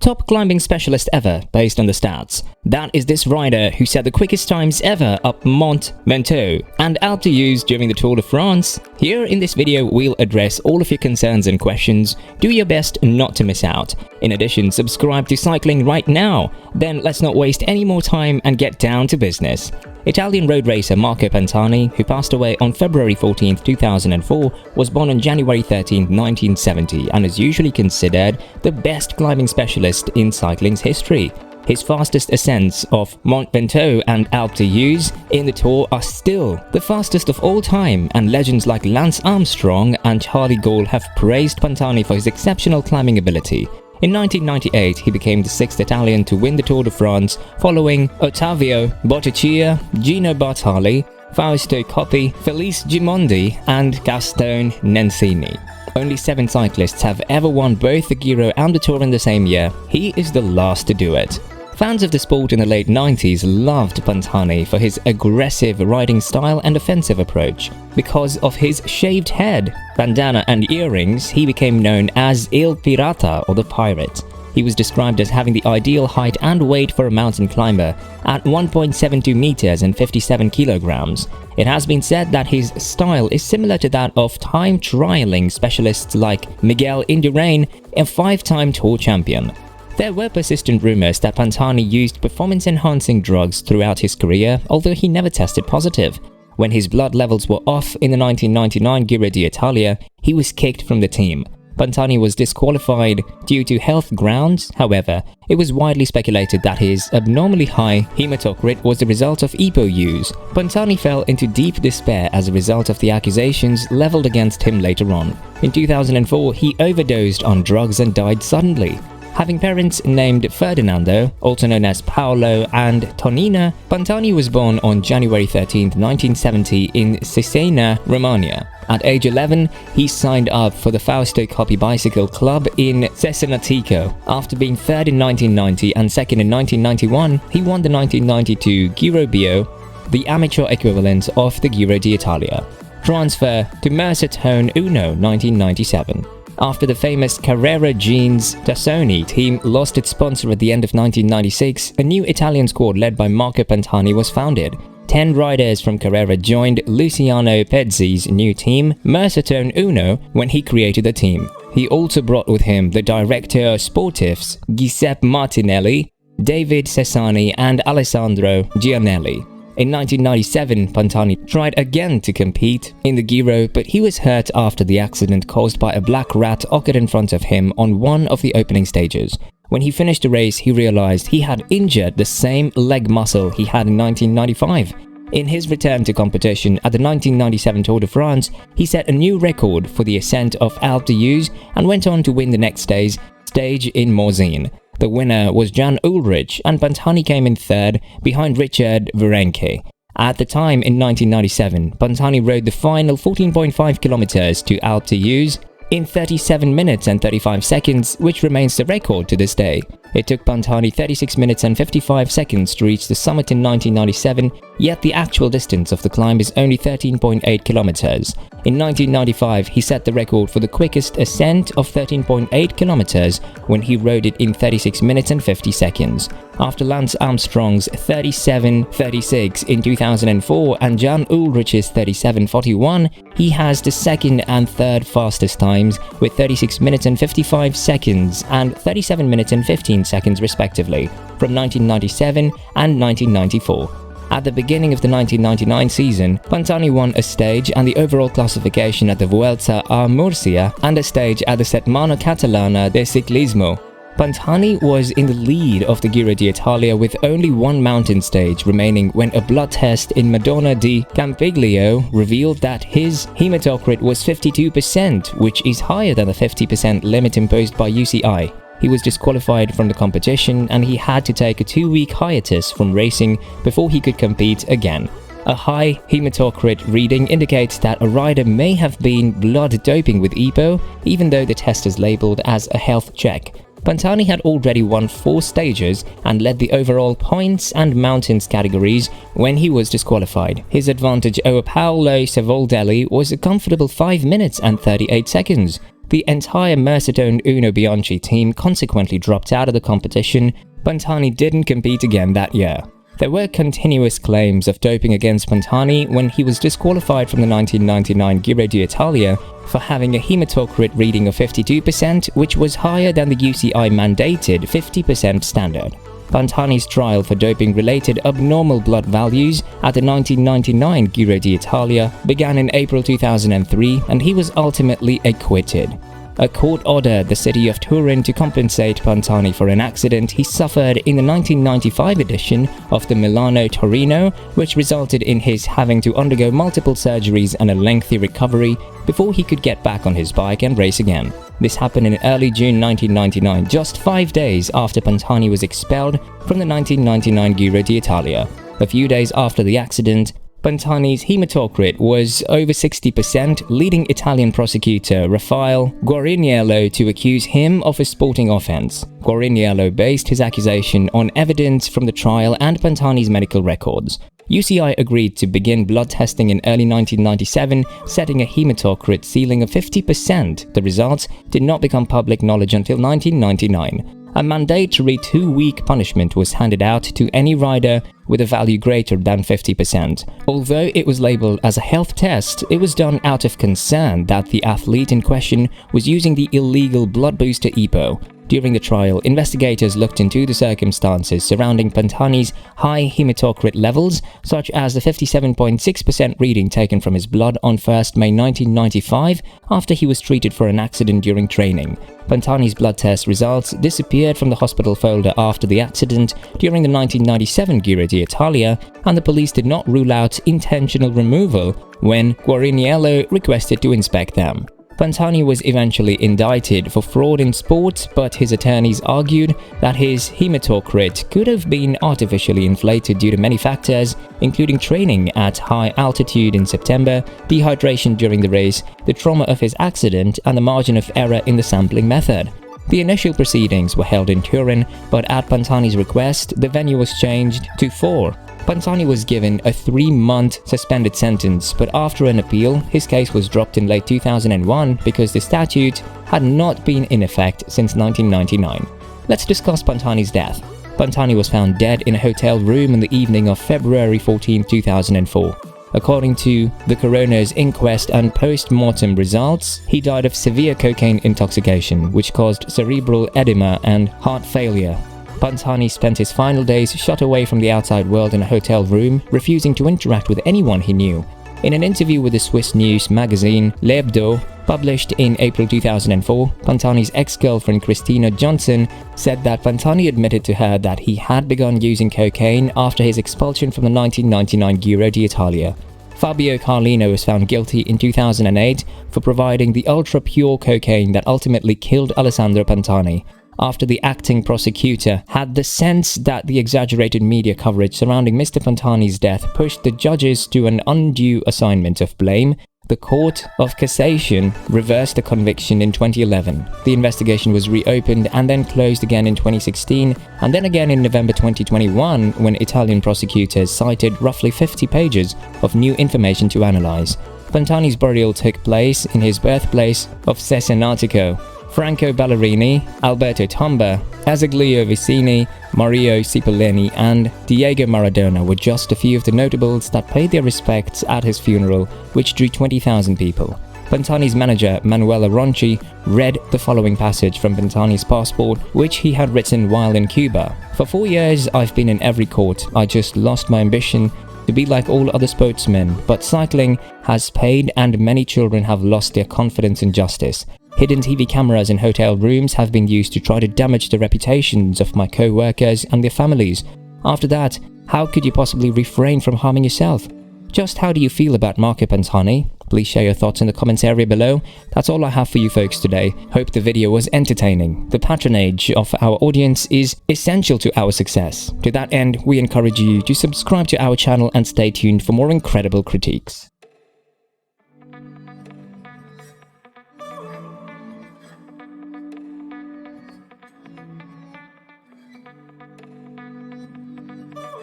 Top climbing specialist ever based on the stats. That is this rider who set the quickest times ever up Mont Ventoux and Alpe d'Huez during the Tour de France. Here in this video we'll address all of your concerns and questions. Do your best not to miss out. In addition, subscribe to Cycling right now. Then let's not waste any more time and get down to business. Italian road racer Marco Pantani, who passed away on February 14, 2004, was born on January 13, 1970 and is usually considered the best climbing specialist in cycling's history. His fastest ascents of Mont Ventoux and Alpe d'Huez in the Tour are still the fastest of all time, and legends like Lance Armstrong and Charly Gaul have praised Pantani for his exceptional climbing ability. In 1998, he became the sixth Italian to win the Tour de France, following Ottavio Bottecchia, Gino Bartali, Fausto Coppi, Felice Gimondi, and Gastone Nencini. Only 7 cyclists have ever won both the Giro and the Tour in the same year. He is the last to do it. Fans of the sport in the late 90s loved Pantani for his aggressive riding style and offensive approach. Because of his shaved head, bandana and earrings, he became known as Il Pirata, or the Pirate. He was described as having the ideal height and weight for a mountain climber at 1.72 meters and 57 kilograms. It has been said that his style is similar to that of time trialing specialists like Miguel Indurain, a 5-time Tour champion. There were persistent rumors that Pantani used performance-enhancing drugs throughout his career, although he never tested positive. When his blood levels were off in the 1999 Giro d'Italia, he was kicked from the team. Pantani was disqualified due to health grounds. However, it was widely speculated that his abnormally high hematocrit was the result of EPO use. Pantani fell into deep despair as a result of the accusations leveled against him later on. In 2004, he overdosed on drugs and died suddenly. Having parents named Ferdinando, also known as Paolo, and Tonina, Pantani was born on January 13, 1970 in Cesena, Romania. At age 11, he signed up for the Fausto Coppi Bicycle Club in Cesenatico. After being third in 1990 and second in 1991, he won the 1992 Giro Bio, the amateur equivalent of the Giro d'Italia. Transfer to Mercatone Uno 1997. After the famous Carrera Jeans Tassoni team lost its sponsor at the end of 1996, a new Italian squad led by Marco Pantani was founded. 10 riders from Carrera joined Luciano Pezzi's new team, Mercatone Uno, when he created the team. He also brought with him the Directeur Sportifs Giuseppe Martinelli, David Cesani and Alessandro Gianelli. In 1997, Pantani tried again to compete in the Giro, but he was hurt after the accident caused by a black rat occurred in front of him on one of the opening stages. When he finished the race, he realized he had injured the same leg muscle he had in 1995. In his return to competition at the 1997 Tour de France, he set a new record for the ascent of Alpe d'Huez and went on to win the next day's stage in Morzine. The winner was Jan Ullrich, and Pantani came in third behind Richard Virenque. At the time in 1997, Pantani rode the final 14.5 kilometers to Alpe d'Huez in 37 minutes and 35 seconds, which remains the record to this day. It took Pantani 36 minutes and 55 seconds to reach the summit in 1997, yet the actual distance of the climb is only 13.8 kilometers. In 1995, he set the record for the quickest ascent of 13.8 kilometers when he rode it in 36 minutes and 50 seconds. After Lance Armstrong's 37.36 in 2004 and Jan Ullrich's 37.41, he has the second and third fastest times with 36 minutes and 55 seconds and 37 minutes and 15 seconds respectively, from 1997 and 1994. At the beginning of the 1999 season, Pantani won a stage and the overall classification at the Vuelta a Murcia and a stage at the Setmana Catalana de Ciclismo. Pantani was in the lead of the Giro d'Italia with only one mountain stage remaining when a blood test in Madonna di Campiglio revealed that his hematocrit was 52%, which is higher than the 50% limit imposed by UCI. He was disqualified from the competition and he had to take a 2-week hiatus from racing before he could compete again. A high hematocrit reading indicates that a rider may have been blood doping with EPO, even though the test is labeled as a health check. Pantani had already won 4 stages and led the overall points and mountains categories when he was disqualified. His advantage over Paolo Cevoldelli was a comfortable 5 minutes and 38 seconds. the entire Mercedone Uno Bianchi team consequently dropped out of the competition. Pantani didn't compete again that year. There were continuous claims of doping against Pantani when he was disqualified from the 1999 Giro d'Italia for having a hematocrit reading of 52%, which was higher than the UCI mandated 50% standard. Pantani's trial for doping-related abnormal blood values at the 1999 Giro d'Italia began in April 2003, and he was ultimately acquitted. A court ordered the city of Turin to compensate Pantani for an accident he suffered in the 1995 edition of the Milano-Torino, which resulted in his having to undergo multiple surgeries and a lengthy recovery before he could get back on his bike and race again. This happened in early June 1999, just 5 days after Pantani was expelled from the 1999 Giro d'Italia. A few days after the accident, Pantani's hematocrit was over 60%, leading Italian prosecutor Raffaele Guariniello to accuse him of a sporting offense. Guariniello based his accusation on evidence from the trial and Pantani's medical records. UCI agreed to begin blood testing in early 1997, setting a hematocrit ceiling of 50%. The results did not become public knowledge until 1999. A mandatory 2-week punishment was handed out to any rider with a value greater than 50%. Although it was labeled as a health test, it was done out of concern that the athlete in question was using the illegal blood booster EPO. During the trial, investigators looked into the circumstances surrounding Pantani's high hematocrit levels, such as the 57.6% reading taken from his blood on 1st May 1995 after he was treated for an accident during training. Pantani's blood test results disappeared from the hospital folder after the accident during the 1997 Giro d'Italia, and the police did not rule out intentional removal when Guariniello requested to inspect them. Pantani was eventually indicted for fraud in sport, but his attorneys argued that his hematocrit could have been artificially inflated due to many factors, including training at high altitude in September, dehydration during the race, the trauma of his accident, and the margin of error in the sampling method. The initial proceedings were held in Turin, but at Pantani's request, the venue was changed to 4. Pantani was given a 3-month suspended sentence, but after an appeal, his case was dropped in late 2001 because the statute had not been in effect since 1999. Let's discuss Pantani's death. Pantani was found dead in a hotel room in the evening of February 14, 2004. According to the coroner's inquest and post-mortem results, he died of severe cocaine intoxication, which caused cerebral edema and heart failure. Pantani spent his final days shut away from the outside world in a hotel room, refusing to interact with anyone he knew. In an interview with the Swiss news magazine L'Hebdo, published in April 2004, Pantani's ex-girlfriend Christina Johnson said that Pantani admitted to her that he had begun using cocaine after his expulsion from the 1999 Giro d'Italia. Fabio Carlino was found guilty in 2008 for providing the ultra-pure cocaine that ultimately killed Alessandro Pantani. After the acting prosecutor had the sense that the exaggerated media coverage surrounding Mr. Pantani's death pushed the judges to an undue assignment of blame, the Court of Cassation reversed the conviction in 2011. The investigation was reopened and then closed again in 2016, and then again in November 2021 when Italian prosecutors cited roughly 50 pages of new information to analyze. Pantani's burial took place in his birthplace of Cesenatico. Franco Ballerini, Alberto Tomba, Azeglio Vicini, Mario Cipollini and Diego Maradona were just a few of the notables that paid their respects at his funeral, which drew 20,000 people. Pantani's manager, Manuela Ronchi, read the following passage from Pantani's passport, which he had written while in Cuba. "For 4 years, I've been in every court. I just lost my ambition to be like all other sportsmen, but cycling has paid and many children have lost their confidence in justice. Hidden TV cameras in hotel rooms have been used to try to damage the reputations of my co-workers and their families. After that, how could you possibly refrain from harming yourself? Just how do you feel about Marco Pantani? Please share your thoughts in the comments area below. That's all I have for you folks today. Hope the video was entertaining. The patronage of our audience is essential to our success. To that end, we encourage you to subscribe to our channel and stay tuned for more incredible critiques.